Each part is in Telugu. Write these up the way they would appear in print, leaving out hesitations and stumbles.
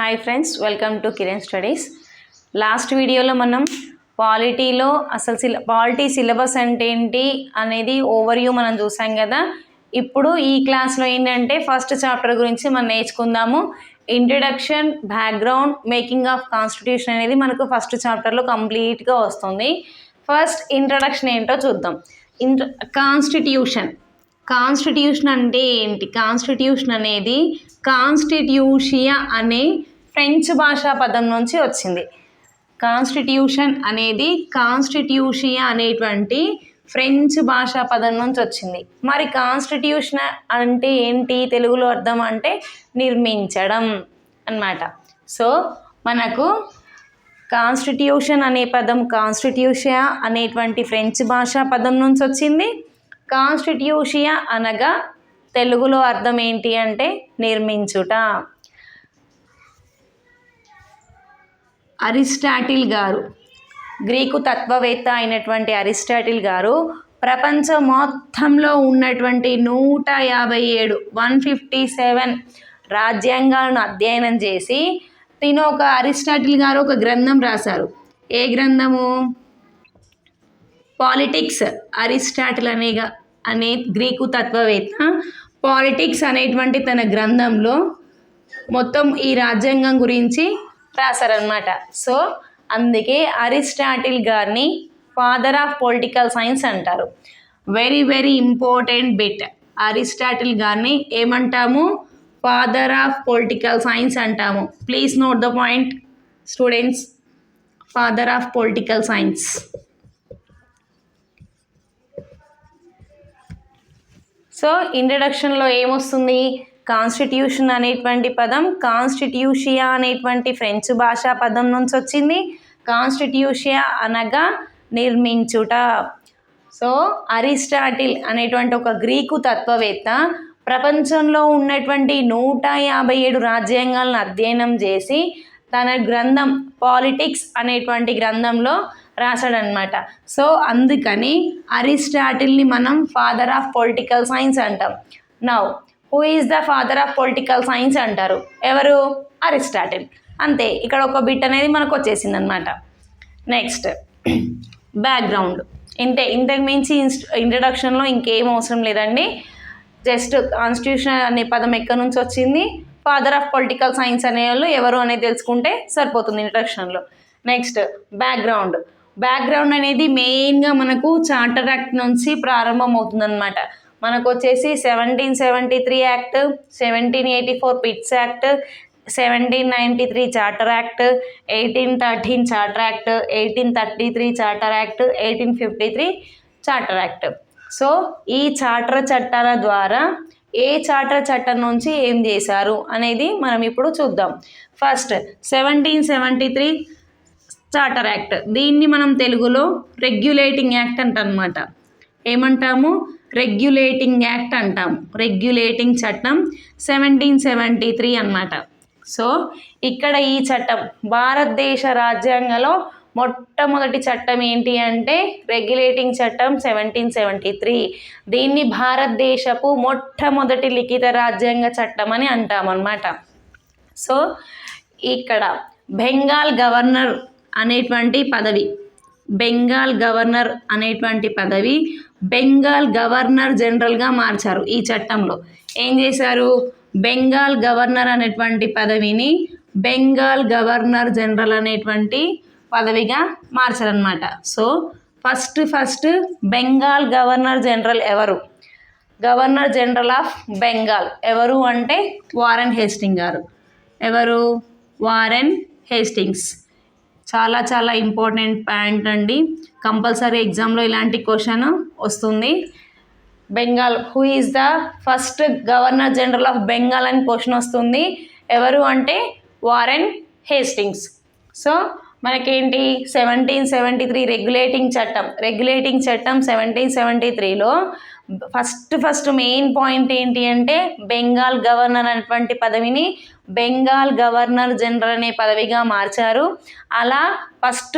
Hi friends, welcome to Kiran studies. Last వీడియోలో మనం పాలిటీలో అసలు పాలిటీ సిలబస్ అంటే ఏంటి అనేది ఓవర్వ్యూ మనం చూసాం కదా. ఇప్పుడు ఈ క్లాస్లో ఏంటంటే ఫస్ట్ చాప్టర్ గురించి మనం నేర్చుకుందాము. Introduction, background, making of constitution అనేది మనకు ఫస్ట్ చాప్టర్లో కంప్లీట్గా వస్తుంది. ఫస్ట్ ఇంట్రడక్షన్ ఏంటో చూద్దాం. కాన్స్టిట్యూషన్ అంటే ఏంటి? కాన్స్టిట్యూషన్ అనేది కాన్స్టిట్యూషియా అనే ఫ్రెంచ్ భాషా పదం నుంచి వచ్చింది. కాన్స్టిట్యూషన్ అనేది కాన్స్టిట్యూషియా అనేటువంటి ఫ్రెంచ్ భాషా పదం నుంచి వచ్చింది. మరి కాన్స్టిట్యూషన్ అంటే ఏంటి? తెలుగులో అర్థం అంటే నిర్మించడం అన్నమాట. సో మనకు కాన్స్టిట్యూషన్ అనే పదం కాన్స్టిట్యూషియా అనేటువంటి ఫ్రెంచ్ భాషా పదం నుంచి వచ్చింది. కాన్స్టిట్యూషియా అనగా తెలుగులో అర్థం ఏంటి అంటే నిర్మించుట. అరిస్టాటిల్ గారు, గ్రీకు తత్వవేత్త అయినటువంటి అరిస్టాటిల్ గారు ప్రపంచం మొత్తంలో ఉన్నటువంటి 157 రాజ్యాంగాలను అధ్యయనం చేసి అరిస్టాటిల్ గారు ఒక గ్రంథం రాశారు. ఏ గ్రంథము? పాలిటిక్స్. అరిస్టాటిల్ అనే గ్రీకు తత్వవేత్త పాలిటిక్స్ అనేటువంటి తన గ్రంథంలో మొత్తం ఈ రాజ్యాంగం గురించి రాశారనమాట. సో అందుకే అరిస్టాటిల్ గారిని ఫాదర్ ఆఫ్ పొలిటికల్ సైన్స్ అంటారు. Very very important bit. Aristotle గారిని ఏమంటాము? ఫాదర్ ఆఫ్ పొలిటికల్ సైన్స్ అంటాము. Please note the point students. Father of political science. So ఇంట్రడక్షన్లో ఏమొస్తుంది? కాన్స్టిట్యూషన్ అనేటువంటి పదం కాన్స్టిట్యూషియా అనేటువంటి ఫ్రెంచ్ భాషా పదం నుంచి వచ్చింది. కాన్స్టిట్యూషియా అనగా నిర్మించుట. సో అరిస్టాటిల్ అనేటువంటి ఒక గ్రీకు తత్వవేత్త ప్రపంచంలో ఉన్నటువంటి 157 రాజ్యాంగాలను అధ్యయనం చేసి తన గ్రంథం పాలిటిక్స్ అనేటువంటి గ్రంథంలో రాశాడనమాట. సో అందుకని అరిస్టాటిల్ని మనం ఫాదర్ ఆఫ్ పొలిటికల్ సైన్స్ అంటాం. Now who is the father of political science అంటారు? ఎవరు? అరిస్టాటిల్. అంతే. ఇక్కడ ఒక బిట్ అనేది మనకు వచ్చేసింది అనమాట. Next background. ఇంతకు మించి ఇంట్రడక్షన్లో ఇంకేం అవసరం లేదండి. జస్ట్ కాన్స్టిట్యూషన్ అనే పదం ఎక్కడి నుంచి వచ్చింది, ఫాదర్ ఆఫ్ పొలిటికల్ సైన్స్ అనే వాళ్ళు ఎవరు అనేది తెలుసుకుంటే సరిపోతుంది ఇంట్రడక్షన్లో. నెక్స్ట్ బ్యాక్గ్రౌండ్ అనేది మెయిన్గా మనకు చార్టర్ యాక్ట్ నుంచి ప్రారంభం అవుతుందన్నమాట. మనకు వచ్చేసి 1773 act, 1784 Pitt's act, 1793 charter act, 1813 charter act, 1833 charter act, 1853 charter act. So ఈ చార్టర్ చట్టాల ద్వారా ఏ చార్టర్ చట్టం నుంచి ఏం చేశారు అనేది మనం ఇప్పుడు చూద్దాం. First 1773 charter act. దీన్ని మనం తెలుగులో రెగ్యులేటింగ్ యాక్ట్ అంటన్నమాట. ఏమంటాము? రెగ్యులేటింగ్ యాక్ట్ అంటాము. రెగ్యులేటింగ్ చట్టం 1773 అన్నమాట. సో ఇక్కడ ఈ చట్టం భారతదేశ రాజ్యాంగంలో మొట్టమొదటి చట్టం ఏంటి అంటే రెగ్యులేటింగ్ చట్టం 1773. దీన్ని భారతదేశపు మొట్టమొదటి లిఖిత రాజ్యాంగ చట్టం అని అంటామన్నమాట. సో ఇక్కడ బెంగాల్ గవర్నర్ అనేటువంటి పదవి బెంగాల్ గవర్నర్ జనరల్గా మార్చారు. ఈ చట్టంలో ఏం చేశారు? బెంగాల్ గవర్నర్ అనేటువంటి పదవిని బెంగాల్ గవర్నర్ జనరల్ అనేటువంటి పదవిగా మార్చారనమాట. So first Bengal governor general ఎవరు? గవర్నర్ జనరల్ ఆఫ్ బెంగాల్ ఎవరు అంటే వారెన్ హేస్టింగ్స్ గారు. ఎవరు? Warren Hastings. చాలా చాలా ఇంపార్టెంట్ పాయింట్ అండి. కంపల్సరీ ఎగ్జామ్లో ఇలాంటి క్వశ్చన్ వస్తుంది. Bengal who is the first governor general of Bengal అని క్వశ్చన్ వస్తుంది. ఎవరు అంటే వారెన్ హేస్టింగ్స్. సో మనకేంటి 1773 రెగ్యులేటింగ్ చట్టం 1773లో ఫస్ట్ మెయిన్ పాయింట్ ఏంటి అంటే బెంగాల్ గవర్నర్ అనేటువంటి పదవిని బెంగాల్ గవర్నర్ జనరల్ అనే పదవిగా మార్చారు. అలా ఫస్ట్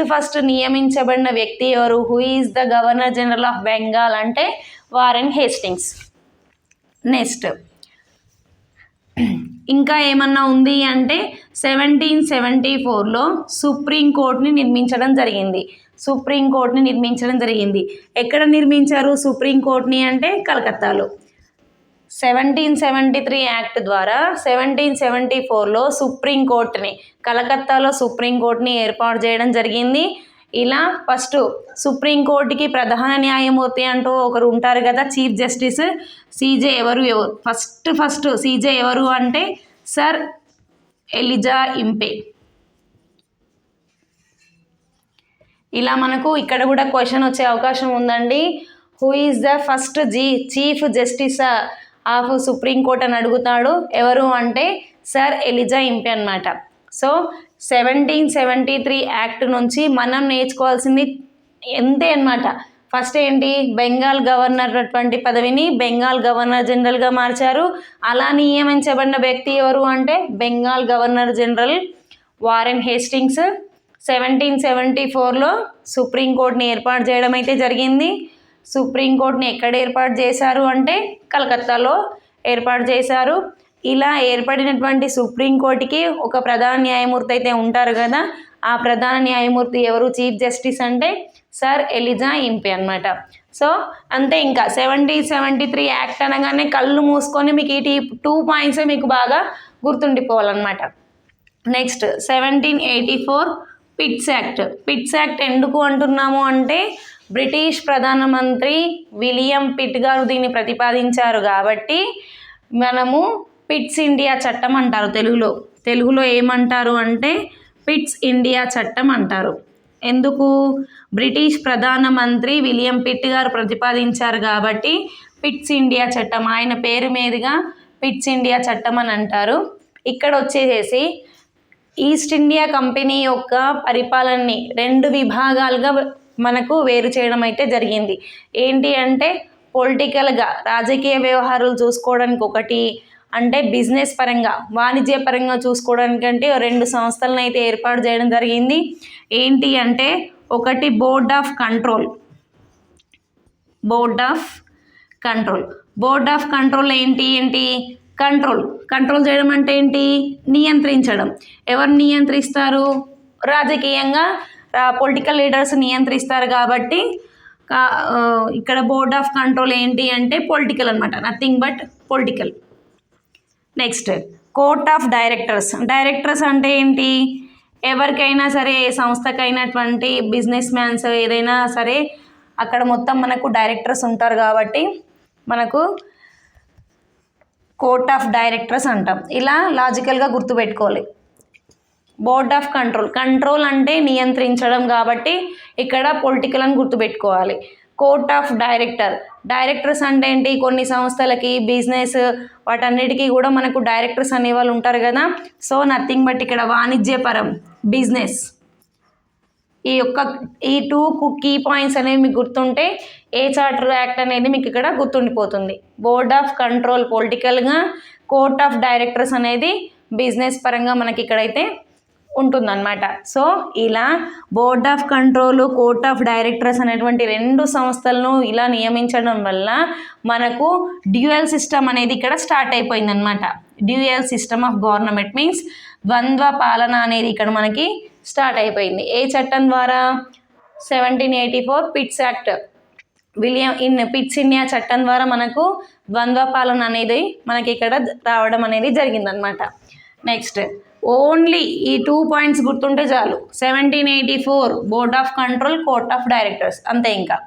నియమించబడిన వ్యక్తి ఎవరు? Who is the governor general of Bengal అంటే వారెన్ హేస్టింగ్స్. నెక్స్ట్ ఇంకా ఏమన్నా ఉంది అంటే 1774లో సుప్రీంకోర్టుని నిర్మించడం జరిగింది. సుప్రీంకోర్టుని నిర్మించడం జరిగింది. ఎక్కడ నిర్మించారు సుప్రీంకోర్టుని అంటే కలకత్తాలో. 1773 యాక్ట్ ద్వారా 1774లో సుప్రీంకోర్టుని కలకత్తాలో సుప్రీంకోర్టుని ఏర్పాటు చేయడం జరిగింది. ఇలా ఫస్ట్ సుప్రీంకోర్టుకి ప్రధాన న్యాయమూర్తి అంటూ ఒకరు ఉంటారు కదా, చీఫ్ జస్టిస్. సీజే ఎవరు ఫస్ట్ సీజే ఎవరు అంటే సర్ ఎలిజా ఇంపే. ఇలా మనకు ఇక్కడ కూడా క్వశ్చన్ వచ్చే అవకాశం ఉందండి. Who is the first chief justice of supreme court అని అడుగుతాడు. ఎవరు అంటే సర్ ఎలిజా ఇంపే అనమాట. సో 1773 యాక్ట్ నుంచి మనం నేర్చుకోవాల్సింది ఎంతే అనమాట. ఫస్ట్ ఏంటి, బెంగాల్ గవర్నర్ అటువంటి పదవిని బెంగాల్ గవర్నర్ జనరల్గా మార్చారు. అలా నియమించబడిన వ్యక్తి ఎవరు అంటే Bengal governor general Warren Hastings. 1774లో సుప్రీంకోర్టుని ఏర్పాటు చేయడం అయితే జరిగింది. సుప్రీంకోర్టుని ఎక్కడ ఏర్పాటు చేశారు అంటే కలకత్తాలో ఏర్పాటు చేశారు. ఇలా ఏర్పడినటువంటి సుప్రీంకోర్టుకి ఒక ప్రధాన న్యాయమూర్తి అయితే ఉంటారు కదా, ఆ ప్రధాన న్యాయమూర్తి ఎవరు, చీఫ్ జస్టిస్ అంటే సర్ ఎలిజా ఇంపే అనమాట. సో అంతే. ఇంకా 1773 యాక్ట్ అనగానే కళ్ళు మూసుకొని మీకు ఈ 2 పాయింట్స్ మీకు బాగా గుర్తుండిపోవాలన్నమాట. Next 1784 Pitt's act. Pitt's act ఎందుకు అంటున్నాము అంటే బ్రిటిష్ ప్రధానమంత్రి విలియం పిట్ గారు దీన్ని ప్రతిపాదించారు కాబట్టి మనము పిట్స్ ఇండియా చట్టం అంటారు. తెలుగులో ఏమంటారు అంటే పిట్స్ ఇండియా చట్టం అంటారు. ఎందుకు, బ్రిటిష్ ప్రధానమంత్రి విలియం పిట్ గారు ప్రతిపాదించారు కాబట్టి పిట్స్ ఇండియా చట్టం, ఆయన పేరు మీదుగా పిట్స్ ఇండియా చట్టం అని అంటారు. ఇక్కడ వచ్చేసేసి ఈస్ట్ ఇండియా కంపెనీ యొక్క పరిపాలనని 2 విభాగాలుగా మనకు వేరు చేయడం అయితే జరిగింది. ఏంటి అంటే పొలిటికల్గా రాజకీయ వ్యవహారాలు చూసుకోవడానికి ఒకటి, అంటే బిజినెస్ పరంగా వాణిజ్య పరంగా చూసుకోవడానికి అంటే 2 సంస్థలను అయితే ఏర్పాటు చేయడం జరిగింది. ఏంటి అంటే ఒకటి board of control. Board of control ఏంటి కంట్రోల్ చేయడం అంటే ఏంటి, నియంత్రించడం. ఎవరు నియంత్రిస్తారు, రాజకీయంగా పొలిటికల్ లీడర్స్ నియంత్రిస్తారు కాబట్టి ఇక్కడ బోర్డ్ ఆఫ్ కంట్రోల్ ఏంటి అంటే పొలిటికల్ అనమాట, nothing but political. Next court of directors అంటే ఏంటి, ఎవరికైనా సరే ఏ సంస్థకైనటువంటి బిజినెస్ మ్యాన్స్ ఏదైనా సరే అక్కడ మొత్తం మనకు డైరెక్టర్స్ ఉంటారు కాబట్టి మనకు కోర్ట్ ఆఫ్ డైరెక్టర్స్ అంటాం. ఇలా లాజికల్గా గుర్తుపెట్టుకోవాలి. బోర్డ్ ఆఫ్ కంట్రోల్ అంటే నియంత్రించడం కాబట్టి ఇక్కడ పొలిటికల్ అని గుర్తుపెట్టుకోవాలి. కోర్ట్ ఆఫ్ డైరెక్టర్స్ అంటే ఏంటి, కొన్ని సంస్థలకి బిజినెస్ వాటన్నిటికీ కూడా మనకు డైరెక్టర్స్ అనేవాళ్ళు ఉంటారు కదా. సో నథింగ్ బట్ ఇక్కడ వాణిజ్యపరం, బిజినెస్. ఈ 2 కీ పాయింట్స్ అనేవి మీకు గుర్తుంటే ఏ చార్టర్ యాక్ట్ అనేది మీకు ఇక్కడ గుర్తుండిపోతుంది. బోర్డ్ ఆఫ్ కంట్రోల్ పొలిటికల్గా, కోర్ట్ ఆఫ్ డైరెక్టర్స్ అనేది బిజినెస్ పరంగా మనకి ఇక్కడైతే ఉంటుందన్నమాట. సో ఇలా board of control, court of directors అనేటువంటి 2 సంస్థలను ఇలా నియమించడం వల్ల మనకు డ్యూయల్ సిస్టమ్ అనేది ఇక్కడ స్టార్ట్ అయిపోయిందనమాట. Dual system of government means ద్వంద్వ పాలన అనేది ఇక్కడ మనకి స్టార్ట్ అయిపోయింది. ఏ చట్టం ద్వారా, 1784 పిట్స్ యాక్ట్, పిట్స్ ఇండియా చట్టం ద్వారా మనకు ద్వంద్వ పాలన అనేది మనకి ఇక్కడ రావడం అనేది జరిగిందనమాట. నెక్స్ట్ ఓన్లీ ఈ 2 పాయింట్స్ గుర్తుంటే చాలు. 1784 board of control, court of directors, అంతే. ఇంకా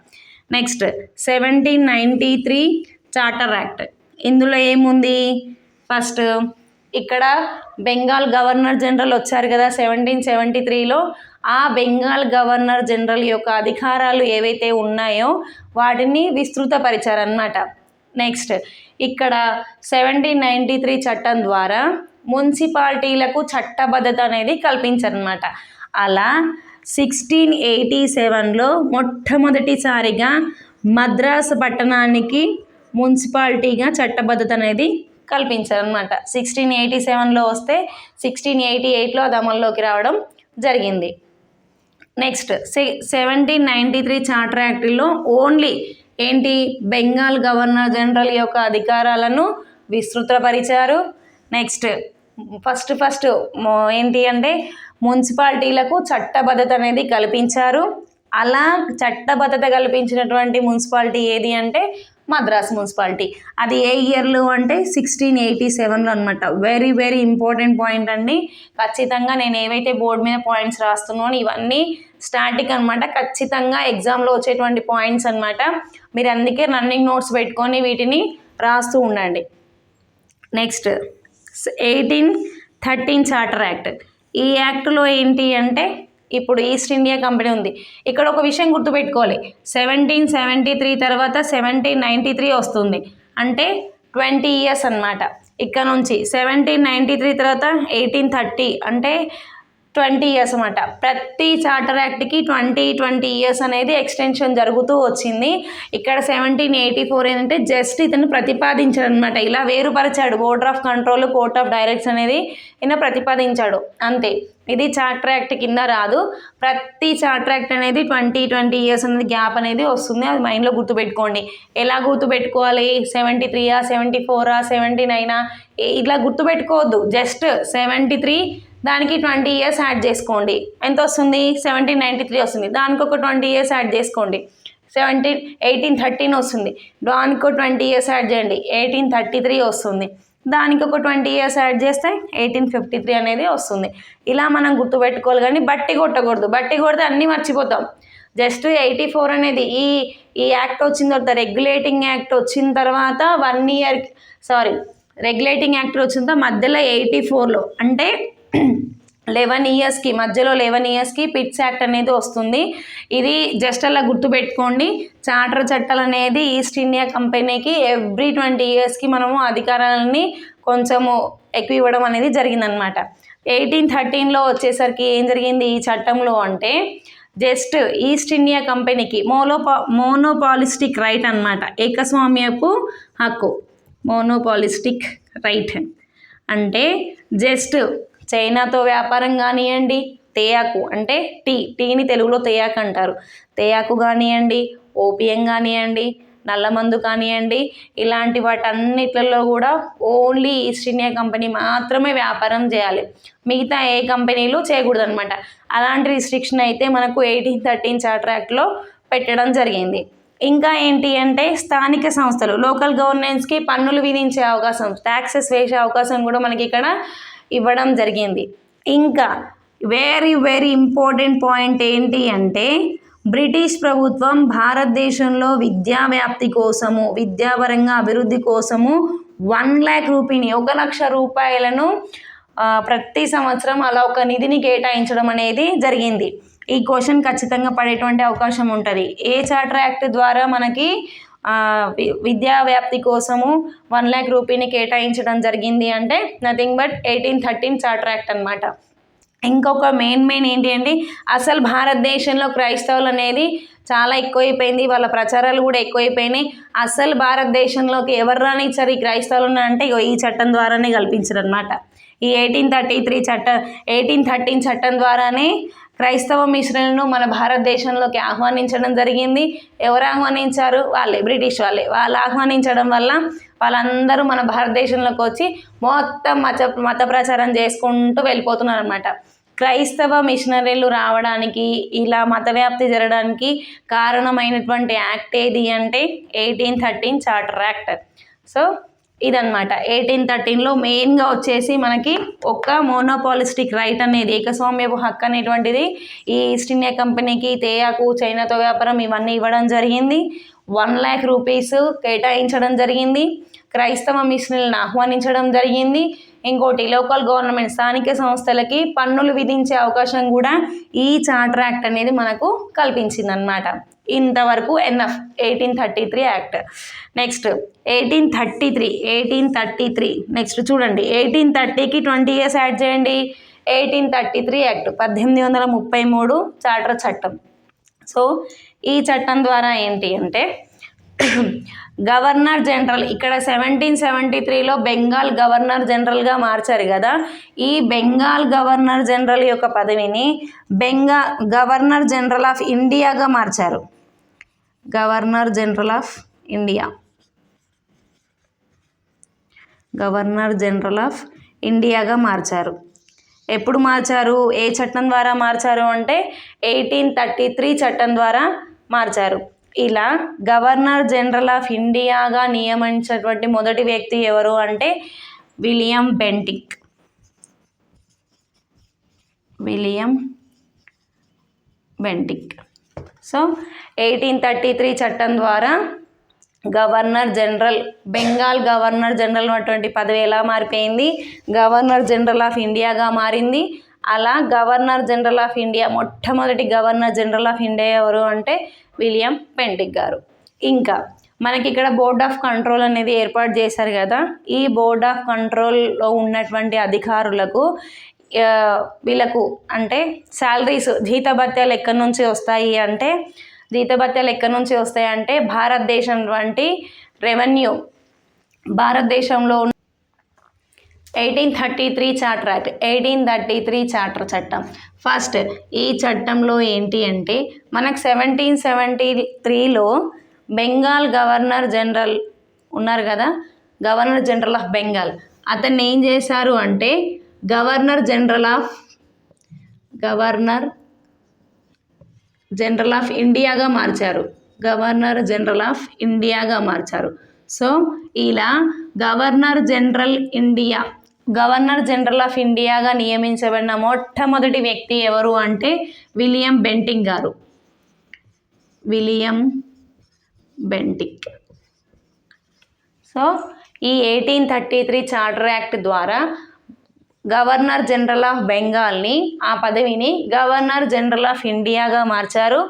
నెక్స్ట్ 1793 చార్టర్ యాక్ట్. ఇందులో ఏముంది, ఫస్ట్ ఇక్కడ బెంగాల్ గవర్నర్ జనరల్ వచ్చారు కదా 1773లో. ఆ బెంగాల్ గవర్నర్ జనరల్ యొక్క అధికారాలు ఏవైతే ఉన్నాయో వాటిని విస్తృతపరిచారన్నమాట. నెక్స్ట్ ఇక్కడ 1793 చట్టం ద్వారా మున్సిపాలిటీలకు చట్టబద్ధత అనేది కల్పించారనమాట. అలా 1687లో మొట్టమొదటిసారిగా మద్రాసు పట్టణానికి మున్సిపాలిటీగా చట్టబద్ధత అనేది కల్పించారనమాట. 1687లో వస్తే 1688లో అది అమల్లోకి రావడం జరిగింది. నెక్స్ట్ 1793 చార్టర్ యాక్ట్లో ఓన్లీ ఏంటి, బెంగాల్ గవర్నర్ జనరల్ యొక్క అధికారాలను విస్తృతపరిచారు. నెక్స్ట్ ఫస్ట్ ఏంటి అంటే మున్సిపాలిటీలకు చట్టబద్ధత అనేది కల్పించారు. అలా చట్టబద్ధత కల్పించినటువంటి మున్సిపాలిటీ ఏది అంటే మద్రాస్ మున్సిపాలిటీ. అది ఏ ఇయర్లో అంటే 1687లో అనమాట. వెరీ వెరీ ఇంపార్టెంట్ పాయింట్ అండి. ఖచ్చితంగా నేను ఏవైతే బోర్డు మీద పాయింట్స్ రాస్తున్నానో ఇవన్నీ స్టాటిక్ అనమాట. ఖచ్చితంగా ఎగ్జామ్లో వచ్చేటువంటి పాయింట్స్ అనమాట. మీరు అందుకే రన్నింగ్ నోట్స్ పెట్టుకొని వీటిని రాస్తూ ఉండండి. Next 1813 charter act. ఈ యాక్ట్లో ఏంటి అంటే ఇప్పుడు ఈస్ట్ ఇండియా కంపెనీ ఉంది. ఇక్కడ ఒక విషయం గుర్తుపెట్టుకోవాలి, 1773 తర్వాత 1793 వస్తుంది, అంటే 20 years అనమాట. ఇక్కడ నుంచి 1793 తర్వాత 1830 అంటే 20 years అనమాట. ప్రతి చార్టర్ యాక్ట్కి 20 years అనేది ఎక్స్టెన్షన్ జరుగుతూ వచ్చింది. ఇక్కడ 1784 ఏంటంటే జస్ట్ ఇతను ప్రతిపాదించాడు అనమాట. ఇలా వేరుపరిచాడు, board of control, court of directors అనేది ఈయన ప్రతిపాదించాడు అంతే. ఇది చార్టర్ యాక్ట్ కింద రాదు. ప్రతి చార్టర్ యాక్ట్ అనేది 20 years అనేది గ్యాప్ అనేది వస్తుంది. అది మైండ్లో గుర్తుపెట్టుకోండి. ఎలా గుర్తుపెట్టుకోవాలి, 73 74 79 ఇట్లా గుర్తుపెట్టుకోవద్దు. జస్ట్ 73 దానికి 20 years యాడ్ చేసుకోండి, ఎంత వస్తుంది 1793 వస్తుంది. దానికి ఒక 20 years యాడ్ చేసుకోండి, 1813 వస్తుంది. దానికి ఒక 20 years యాడ్ చేయండి, 1833 వస్తుంది. దానికి ఒక 20 years యాడ్ చేస్తే 1853 అనేది వస్తుంది. ఇలా మనం గుర్తుపెట్టుకోవాలి, కానీ బట్టి కొట్టకూడదు. బట్టి కొడితే అన్నీ మర్చిపోతాం. జస్ట్ 84 అనేది ఈ యాక్ట్ వచ్చిన తర్వాత, రెగ్యులేటింగ్ యాక్ట్ వచ్చిన తర్వాత 1 year రెగ్యులేటింగ్ యాక్ట్ వచ్చిన తర్వాత మధ్యలో 84లో అంటే 11 yearsకి మధ్యలో 11 yearsకి పిట్స్ యాక్ట్ అనేది వస్తుంది. ఇది జస్ట్ అలా గుర్తుపెట్టుకోండి. చార్టర్ చట్టాలు అనేది ఈస్ట్ ఇండియా కంపెనీకి ఎవ్రీ 20 yearsకి మనము అధికారాలని కొంచెము ఎక్కువ ఇవ్వడం అనేది జరిగిందనమాట. 1813లో వచ్చేసరికి ఏం జరిగింది ఈ చట్టంలో అంటే, జస్ట్ ఈస్ట్ ఇండియా కంపెనీకి మోనోపాలిస్టిక్ రైట్ అనమాట, ఏకస్వామ్యపు హక్కు. మోనోపాలిస్టిక్ రైట్ అంటే జస్ట్ చైనాతో వ్యాపారం కానివ్వండి, తేయాకు అంటే టీని తెలుగులో తేయాకు అంటారు, తేయాకు కానివ్వండి, ఓపియం కానివ్వండి, నల్లమందు కానివ్వండి, ఇలాంటి వాటన్నిట్లలో కూడా ఓన్లీ ఈస్ట్ ఇండియా కంపెనీ మాత్రమే వ్యాపారం చేయాలి, మిగతా ఏ కంపెనీలు చేయకూడదు అనమాట. అలాంటి రిస్ట్రిక్షన్ అయితే మనకు 1813 చార్టర్ యాక్ట్లో పెట్టడం జరిగింది. ఇంకా ఏంటి అంటే స్థానిక సంస్థలు, లోకల్ గవర్నెన్స్కి పన్నులు విధించే అవకాశం, ట్యాక్సెస్ వేసే అవకాశం కూడా మనకి ఇక్కడ ఇవ్వడం జరిగింది. ఇంకా వెరీ వెరీ ఇంపార్టెంట్ పాయింట్ ఏంటి అంటే, బ్రిటిష్ ప్రభుత్వం భారతదేశంలో విద్యా వ్యాప్తి కోసము, విద్యాపరంగా అభివృద్ధి కోసము 1 lakh రూపీని, 1 లక్ష రూపాయలను ప్రతి సంవత్సరం అలా ఒక నిధిని కేటాయించడం అనేది జరిగింది. ఈ క్వశ్చన్ ఖచ్చితంగా పడేటువంటి అవకాశం ఉంటుంది. ఏ చార్టర్ యాక్ట్ ద్వారా మనకి విద్యా వ్యాప్తి కోసము 1 lakh రూపీని కేటాయించడం జరిగింది అంటే నథింగ్ బట్ 1813 చార్టర్ యాక్ట్ అనమాట. ఇంకొక మెయిన్ ఏంటి అంటే, అసలు భారతదేశంలో క్రైస్తవులు అనేది చాలా ఎక్కువైపోయింది, వాళ్ళ ప్రచారాలు కూడా ఎక్కువైపోయినాయి. అసలు భారతదేశంలోకి ఎవరు రానిచ్చారు ఈ క్రైస్తవులను అంటే ఈ చట్టం ద్వారానే కల్పించారు అనమాట. ఈ 1813 చట్టం ద్వారానే క్రైస్తవ మిషనరీలను మన భారతదేశంలోకి ఆహ్వానించడం జరిగింది. ఎవరు ఆహ్వానించారు? వాళ్ళే, బ్రిటిష్ వాళ్ళే. వాళ్ళు ఆహ్వానించడం వల్ల వాళ్ళందరూ మన భారతదేశంలోకి వచ్చి మొత్తం మత ప్రచారం చేసుకుంటూ వెళ్ళిపోతున్నారు అనమాట. క్రైస్తవ మిషనరీలు రావడానికి, ఇలా మత వ్యాప్తి జరగడానికి కారణమైనటువంటి యాక్ట్ ఏది అంటే 1813 చార్టర్ యాక్ట్. సో ఇదన్నమాట. 1813లో మెయిన్గా వచ్చేసి మనకి ఒక మోనోపాలిస్టిక్ రైట్ అనేది, ఏకస్వామ్యపు హక్కు అనేటువంటిది ఈ ఈస్ట్ ఇండియా కంపెనీకి, తేయాకు, చైనాతో వ్యాపారం ఇవన్నీ ఇవ్వడం జరిగింది. 1 lakh రూపీస్ కేటాయించడం జరిగింది. క్రైస్తవ మిషనరీలను ఆహ్వానించడం జరిగింది. ఇంకోటి లోకల్ గవర్నమెంట్, స్థానిక సంస్థలకి పన్నులు విధించే అవకాశం కూడా ఈ చార్టర్ యాక్ట్ అనేది మనకు కల్పించింది అనమాట. ఇంతవరకు ఎన్ఎఫ్ 1833 యాక్ట్. నెక్స్ట్ 1833 నెక్స్ట్ చూడండి, 1830కి 20 years యాడ్ చేయండి, 1833 యాక్ట్ 1833 చార్టర్ చట్టం. సో ఈ చట్టం ద్వారా ఏంటి అంటే గవర్నర్ జనరల్, ఇక్కడ 1773లో బెంగాల్ గవర్నర్ జనరల్గా మార్చారు కదా, ఈ బెంగాల్ గవర్నర్ జనరల్ యొక్క పదవిని గవర్నర్ జనరల్ ఆఫ్ ఇండియాగా మార్చారు. Governor general of India, governor general of ఇండియాగా మార్చారు. ఎప్పుడు మార్చారు, ఏ చట్టం ద్వారా మార్చారు అంటే 1833 చట్టం ద్వారా మార్చారు. ఇలా గవర్నర్ జనరల్ ఆఫ్ ఇండియాగా నియమించినటువంటి మొదటి వ్యక్తి ఎవరు అంటే విలియం బెంటిక్. సో 1833 చట్టం ద్వారా governor general, Bengal governor general అటువంటి పదవి ఎలా మారిపోయింది, గవర్నర్ జనరల్ ఆఫ్ ఇండియాగా మారింది. అలా గవర్నర్ జనరల్ ఆఫ్ ఇండియా, మొట్టమొదటి గవర్నర్ జనరల్ ఆఫ్ ఇండియా ఎవరు అంటే విలియం బెంటిక్ గారు. ఇంకా మనకి ఇక్కడ బోర్డ్ ఆఫ్ కంట్రోల్ అనేది ఏర్పాటు చేశారు కదా. ఈ బోర్డ్ ఆఫ్ కంట్రోల్లో ఉన్నటువంటి అధికారులకు వీళ్ళకు అంటే శాలరీస్, జీతభత్యాలు ఎక్కడి నుంచి వస్తాయి అంటే భారతదేశం వంటి రెవెన్యూ, భారతదేశంలో 1833 చార్టర్ యాక్ట్, 1833 చార్టర్ చట్టం. ఫస్ట్ ఈ చట్టంలో ఏంటి అంటే మనకు 1773లో బెంగాల్ గవర్నర్ జనరల్ ఉన్నారు కదా, గవర్నర్ జనరల్ ఆఫ్ బెంగాల్, అతన్ని ఏం చేశారు అంటే గవర్నర్ జనరల్ ఆఫ్ ఇండియాగా మార్చారు. గవర్నర్ జనరల్ ఆఫ్ ఇండియాగా మార్చారు. సో ఇలా గవర్నర్ జనరల్ ఆఫ్ ఇండియాగా నియమించబడిన మొట్టమొదటి వ్యక్తి ఎవరు అంటే విలియం బెంటిక్ గారు. సో ఈ 1833 చార్టర్ యాక్ట్ ద్వారా గవర్నర్ జనరల్ ఆఫ్ బెంగాల్ని, ఆ పదవిని గవర్నర్ జనరల్ ఆఫ్ ఇండియాగా మార్చారు.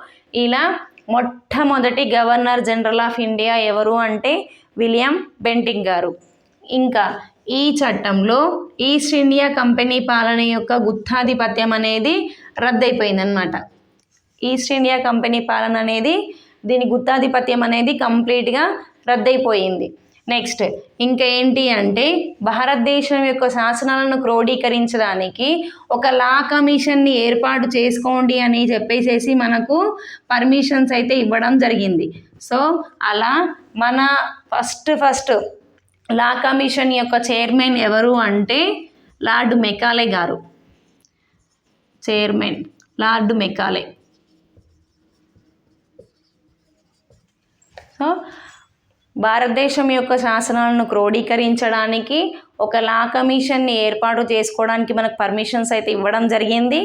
ఇలా మొట్టమొదటి గవర్నర్ జనరల్ ఆఫ్ ఇండియా ఎవరు అంటే విలియం బెంటిక్ గారు. ఇంకా ఈ చట్టంలో ఈస్ట్ ఇండియా కంపెనీ పాలన యొక్క గుత్తాధిపత్యం అనేది రద్దయిపోయిందనమాట. ఈస్ట్ ఇండియా కంపెనీ పాలన అనేది, దీని గుత్తాధిపత్యం అనేది కంప్లీట్గా రద్దయిపోయింది. నెక్స్ట్ ఇంకా ఏంటి అంటే భారతదేశం యొక్క శాసనాలను క్రోడీకరించడానికి ఒక లా కమిషన్ని ఏర్పాటు చేసుకోండి అని చెప్పేసి మనకు పర్మిషన్స్ అయితే ఇవ్వడం జరిగింది. సో అలా మన ఫస్ట్ లా కమిషన్ యొక్క చైర్మన్ ఎవరు అంటే లార్డ్ మెకాలే గారు. Chairman Lord Macaulay. సో భారతదేశం యొక్క శాసనాలను క్రోడీకరించడానికి ఒక లా కమిషన్ని ఏర్పాటు చేసుకోవడానికి మనకు పర్మిషన్స్ అయితే ఇవ్వడం జరిగింది.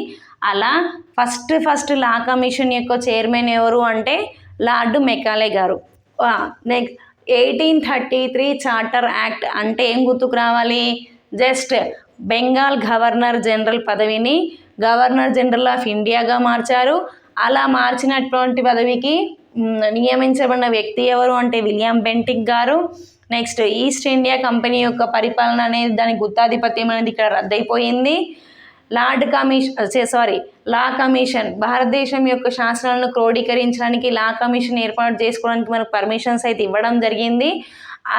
అలా ఫస్ట్ లా కమిషన్ యొక్క చైర్మన్ ఎవరు అంటే లార్డ్ మెకాలే గారు. నెక్స్ట్ 1833 చార్టర్ యాక్ట్ అంటే ఏం గుర్తుకు రావాలి, జస్ట్ బెంగాల్ గవర్నర్ జనరల్ పదవిని గవర్నర్ జనరల్ ఆఫ్ ఇండియాగా మార్చారు. అలా మార్చినటువంటి పదవికి నియమించబడిన వ్యక్తి ఎవరు అంటే విలియం బెంటిక్ గారు. నెక్స్ట్ ఈస్ట్ ఇండియా కంపెనీ యొక్క పరిపాలన అనేది, దాని గుత్తాధిపత్యం అనేది ఇక్కడ రద్దయిపోయింది. లా కమిషన్, భారతదేశం యొక్క శాసనాలను క్రోడీకరించడానికి లా కమిషన్ ఏర్పాటు చేసుకోవడానికి మనకు పర్మిషన్స్ అయితే ఇవ్వడం జరిగింది.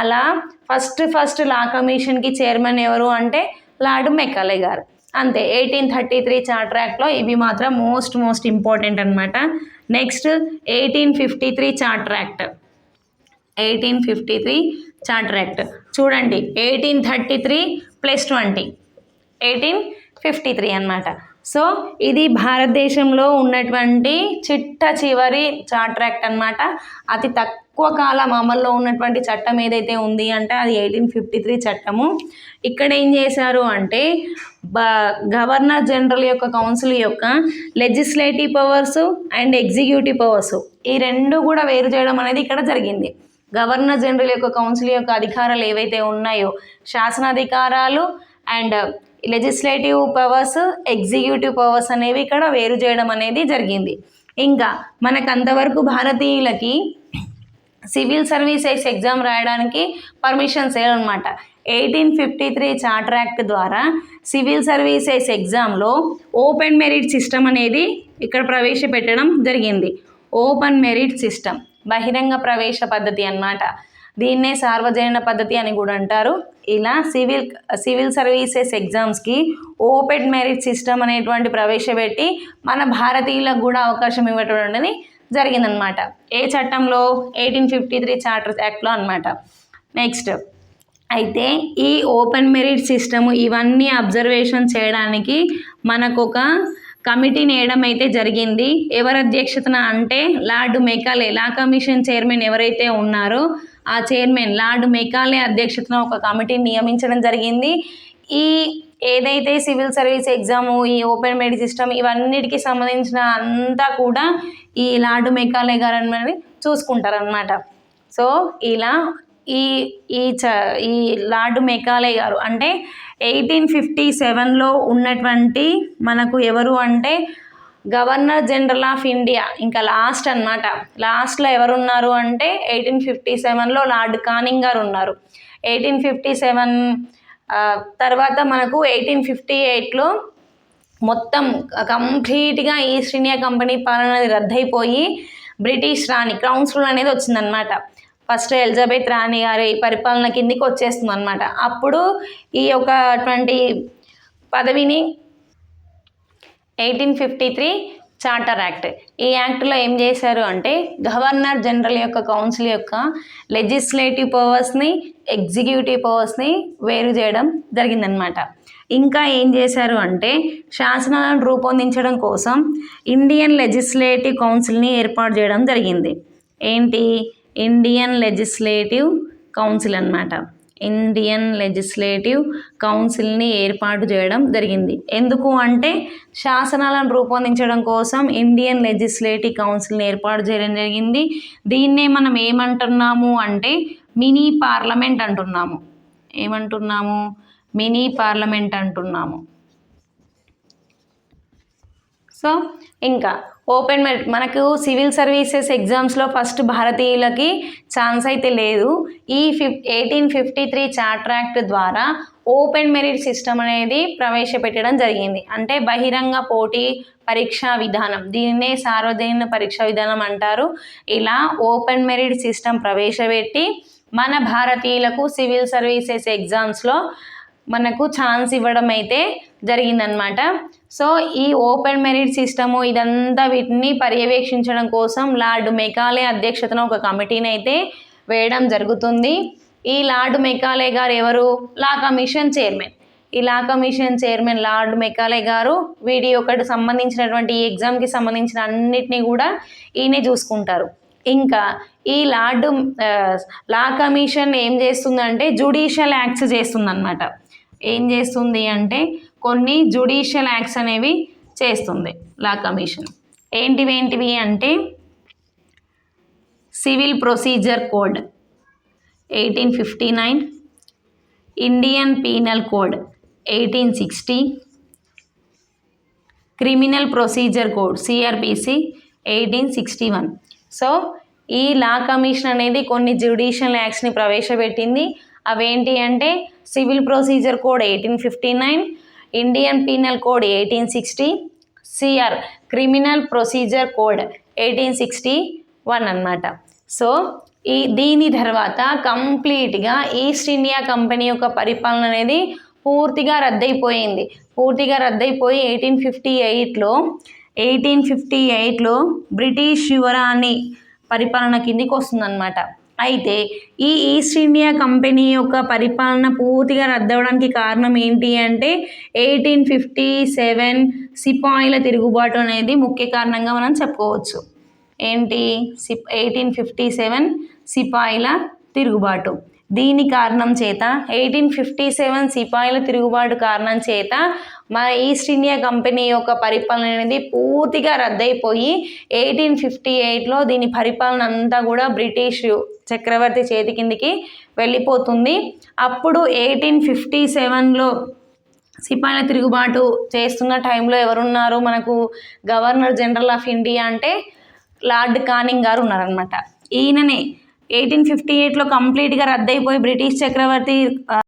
అలా ఫస్ట్ లా కమిషన్కి చైర్మన్ ఎవరు అంటే లార్డ్ మెకాలే గారు. అంతే. 1833 చార్టర్ యాక్ట్లో ఇవి మాత్రం మోస్ట్ ఇంపార్టెంట్ అనమాట. Next 1853 charter act. 1853 charter act చూడండి, 1833 + 20 1853 అన్నమాట. సో ఇది భారతదేశంలో ఉన్నటువంటి చివరి చార్టర్ యాక్ట్ అన్నమాట. అతి తక్కువ కాలం అమల్లో ఉన్నటువంటి చట్టం ఏదైతే ఉంది అంటే అది 1853 చట్టము. ఇక్కడ ఏం చేశారు అంటే గవర్నర్ జనరల్ యొక్క కౌన్సిల్ యొక్క legislative powers and executive powers, ఈ రెండు కూడా వేరు చేయడం అనేది ఇక్కడ జరిగింది. గవర్నర్ జనరల్ యొక్క కౌన్సిల్ యొక్క అధికారాలు ఏవైతే ఉన్నాయో, శాసనాధికారాలు and legislative powers, executive powers అనేవి ఇక్కడ వేరు చేయడం అనేది జరిగింది. ఇంకా మనకు అంతవరకు భారతీయులకి సివిల్ సర్వీసెస్ ఎగ్జామ్ రాయడానికి పర్మిషన్స్ లేవన్నమాట. 1853 చార్టర్ యాక్ట్ ద్వారా సివిల్ సర్వీసెస్ ఎగ్జామ్లో ఓపెన్ మెరిట్ సిస్టమ్ అనేది ఇక్కడ ప్రవేశపెట్టడం జరిగింది. ఓపెన్ మెరిట్ సిస్టమ్, బహిరంగ ప్రవేశ పద్ధతి అన్నమాట. దీన్నే సార్వజనీన పద్ధతి అని కూడా అంటారు. ఇలా సివిల్ సర్వీసెస్ ఎగ్జామ్స్కి ఓపెన్ మెరిట్ సిస్టమ్ అనేటువంటి ప్రవేశపెట్టి మన భారతీయులకు కూడా అవకాశం ఇవ్వటం అనేది జరిగిందనమాట. ఏ చట్టంలో? 1853 చార్టర్ యాక్ట్లో అనమాట. నెక్స్ట్ అయితే ఈ ఓపెన్ మెరిట్ సిస్టమ్ ఇవన్నీ అబ్జర్వేషన్ చేయడానికి మనకు ఒక కమిటీని వేయడం అయితే జరిగింది. ఎవరి అధ్యక్షతన అంటే లార్డ్ మెకాలే, లా కమిషన్ చైర్మన్ ఎవరైతే ఉన్నారో ఆ చైర్మన్ లార్డ్ మెకాలే అధ్యక్షతన ఒక కమిటీని నియమించడం జరిగింది. ఈ ఏదైతే సివిల్ సర్వీస్ ఎగ్జాము, ఈ ఓపెన్ మెరిట్ సిస్టమ్ ఇవన్నిటికి సంబంధించిన అంతా కూడా ఈ లార్డ్ మెకాలే గారు అనేది చూసుకుంటారనమాట. సో ఇలా ఈ ఈ లార్డ్ మెకాలే గారు అంటే 1857లో ఉన్నటువంటి మనకు ఎవరు అంటే గవర్నర్ జనరల్ ఆఫ్ ఇండియా. ఇంకా లాస్ట్ అనమాట. లాస్ట్లో ఎవరు ఉన్నారు అంటే 1857లో లార్డ్ కానింగ్ గారు ఉన్నారు. 1857 తర్వాత మనకు 1858లో మొత్తం కంప్లీట్గా ఈస్ట్ ఇండియా కంపెనీ పాలన అనేది రద్దయిపోయి బ్రిటిష్ రాణి కౌన్సిల్ అనేది వచ్చిందనమాట. ఫస్ట్ ఎలిజబెత్ రాణి గారి పరిపాలన కిందికి వచ్చేస్తుంది అనమాట. అప్పుడు ఈ యొక్కటువంటి పదవిని 1853 చార్టర్ యాక్ట్, ఈ యాక్ట్లో ఏం చేశారు అంటే గవర్నర్ జనరల్ యొక్క కౌన్సిల్ యొక్క లెజిస్లేటివ్ పవర్స్ని, ఎగ్జిక్యూటివ్ పవర్స్ని వేరు చేయడం జరిగిందనమాట. ఇంకా ఏం చేశారు అంటే శాసనాలను రూపొందించడం కోసం ఇండియన్ లెజిస్లేటివ్ కౌన్సిల్ని ఏర్పాటు చేయడం జరిగింది. ఏంటి? ఇండియన్ లెజిస్లేటివ్ కౌన్సిల్ అన్నమాట. ఇండియన్ లెజిస్లేటివ్ కౌన్సిల్ని ఏర్పాటు చేయడం జరిగింది. ఎందుకు అంటే శాసనాలను రూపొందించడం కోసం ఇండియన్ లెజిస్లేటివ్ కౌన్సిల్ని ఏర్పాటు చేయడం జరిగింది. దీన్నే మనం ఏమంటున్నాము అంటే మినీ పార్లమెంట్ అంటున్నాము. ఏమంటున్నాము? మినీ పార్లమెంట్ అంటున్నాము. సో ఇంకా ఓపెన్ మెరిట్ మనకు సివిల్ సర్వీసెస్ ఎగ్జామ్స్లో ఫస్ట్ భారతీయులకి ఛాన్స్ అయితే లేదు. ఈ 1853 చార్టర్ యాక్ట్ ద్వారా ఓపెన్ మెరిట్ సిస్టమ్ అనేది ప్రవేశపెట్టడం జరిగింది. అంటే బహిరంగ పోటీ పరీక్షా విధానం, దీన్నే సార్వజనీన పరీక్షా విధానం అంటారు. ఇలా ఓపెన్ మెరిట్ సిస్టమ్ ప్రవేశపెట్టి మన భారతీయులకు సివిల్ సర్వీసెస్ ఎగ్జామ్స్లో మనకు ఛాన్స్ ఇవ్వడం అయితే జరిగిందనమాట. సో ఈ ఓపెన్ మెరిట్ సిస్టము ఇదంతా వీటిని పర్యవేక్షించడం కోసం లార్డ్ మెకాలే అధ్యక్షతన ఒక కమిటీని అయితే వేయడం జరుగుతుంది. ఈ లార్డ్ మెకాలే గారు ఎవరు? Law commission chairman. ఈ law commission chairman Lord Macaulay గారు వీడి ఒకటి సంబంధించినటువంటి ఈ ఎగ్జామ్కి సంబంధించిన అన్నిటినీ కూడా ఈయనే చూసుకుంటారు. ఇంకా ఈ లా కమిషన్ ఏం చేస్తుందంటే జ్యుడిషియల్ యాక్ట్స్ చేస్తుందన్నమాట. ఏం చేస్తుంది అంటే కొన్ని జ్యుడిషియల్ యాక్ట్స్ అనేవి చేస్తుంది లా కమిషన్. ఏంటివి అంటే civil procedure code 1859, Indian penal code 1860, criminal procedure code CRPC 1861. So ఈ లా కమిషన్ అనేది కొన్ని జ్యుడిషియల్ యాక్ట్స్ని ప్రవేశపెట్టింది. అవేంటి అంటే civil procedure code 1859, Indian penal code 1860, criminal procedure code 1861 అన్నమాట. సో దీని తర్వాత కంప్లీట్గా ఈస్ట్ ఇండియా కంపెనీ యొక్క పరిపాలన అనేది పూర్తిగా రద్దయిపోయింది. 1858లో బ్రిటిష్ యువరాణి పరిపాలన కిందికి వస్తుందన్నమాట. అయితే ఈ ఈస్ట్ ఇండియా కంపెనీ యొక్క పరిపాలన పూర్తిగా రద్దవడానికి కారణం ఏంటి అంటే 1857 సిపాయిల తిరుగుబాటు అనేది ముఖ్య కారణంగా మనం చెప్పుకోవచ్చు. ఏంటి? 1857 సిపాయిల తిరుగుబాటు. దీని కారణం చేత 1857 సిపాయిల తిరుగుబాటు కారణం చేత మన ఈస్ట్ ఇండియా కంపెనీ యొక్క పరిపాలన అనేది పూర్తిగా రద్దయిపోయి 1858లో దీని పరిపాలన అంతా కూడా బ్రిటిష్ చక్రవర్తి చేతి కిందికి వెళ్ళిపోతుంది. అప్పుడు 1857లో సిపాయిల తిరుగుబాటు చేస్తున్న టైంలో ఎవరున్నారు? మనకు గవర్నర్ జనరల్ ఆఫ్ ఇండియా అంటే లార్డ్ కానింగ్ గారు ఉన్నారనమాట. ఈయననే 1858లో కంప్లీట్గా రద్దయిపోయి బ్రిటిష్ చక్రవర్తి